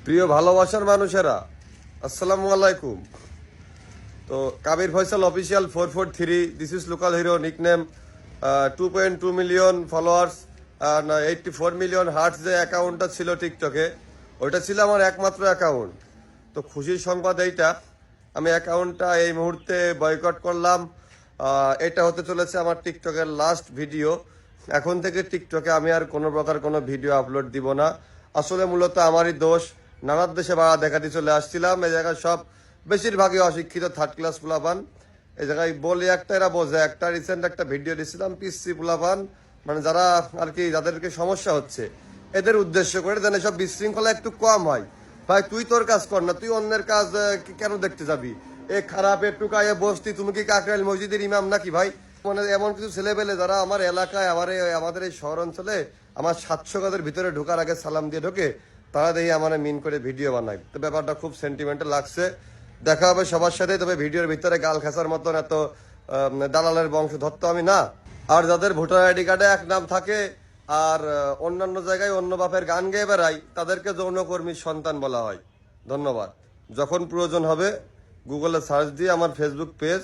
প্রিয় ভালোবাসার মানুষেরা, আসসালামু আলাইকুম। তো Kabir Faisal official 443, this is local hero, nickname 2.2 million followers, 84 million hearts যে অ্যাকাউন্টটা ছিল টিকটকে, ওইটা ছিল আমার একমাত্র অ্যাকাউন্ট। তো খুশির সংবাদ এইটা, আমি অ্যাকাউন্টটা এই মুহূর্তে বয়কট করলাম। এটা হতে চলেছে আমার টিকটকের লাস্ট ভিডিও। এখন থেকে টিকটকে আমি আর কোনো প্রকার কোনো ভিডিও আপলোড দিব না। আসলে মূলত আমারই দোষ, নানার দেশে বাড়া দেখাতে চলে আসছিলাম। এই জায়গায় সব বেশিরভাগই অশিক্ষিত থার্ড ক্লাস পোলাপান। এই জায়গায় বলি একটা, এরা বোঝে একটা। রিসেন্ট একটা ভিডিও দিয়েছিলাম, পিসি পোলাপান, মানে যারা আর কি, যাদেরকে সমস্যা হচ্ছে, এদের উদ্দেশ্য করে যেন সব বিশৃঙ্খলা একটু কম হয়। ভাই তুই তোর কাজ কর না, তুই অন্যের কাজ কেন দেখতে যাবি? এ খারাপ একটু কায়ে বসতি, তুমি কি কাকরাইল মসজিদের ইমাম নাকি ভাই? মানে এমন কিছু ছেলেপেলে যারা আমার এলাকায়, আমাদের এই শহর অঞ্চলে আমার 700 গজের ভিতরে ঢোকার আগে সালাম দিয়ে ঢোকে, তারা দেখি আমার মিন করে ভিডিও বানায়। তো ব্যাপারটা খুব সেন্টিমেন্টাল লাগছে। দেখা হবে সবার সাথে, তবে ভিডিওর ভিতরে গাল খেসার মতন এত দালালের বংশধর তো আমি না। আর যাদের ভোটার আইডি কার্ডে এক নাম থাকে আর অন্যান্য জায়গায় অন্য বাপের গান গেয়ে বেড়ায়, তাদেরকে যৌনকর্মীর সন্তান বলা হয়। ধন্যবাদ। যখন প্রয়োজন হবে গুগলে সার্চ দিয়ে আমার ফেসবুক পেজ,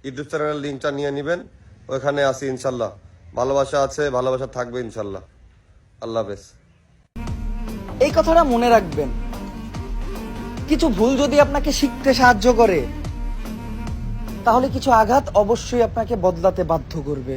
ইউটিউব চ্যানেলের লিঙ্কটা নিয়ে নেবেন, ওইখানে আসি ইনশাল্লাহ। ভালোবাসা আছে, ভালোবাসা থাকবে ইনশাল্লাহ। আল্লাহ হাফেজ। এই কথাটা মনে রাখবেন, কিছু ভুল যদি আপনাকে শিখতে সাহায্য করে, তাহলে কিছু আঘাত অবশ্যই আপনাকে বদলাতে বাধ্য করবে।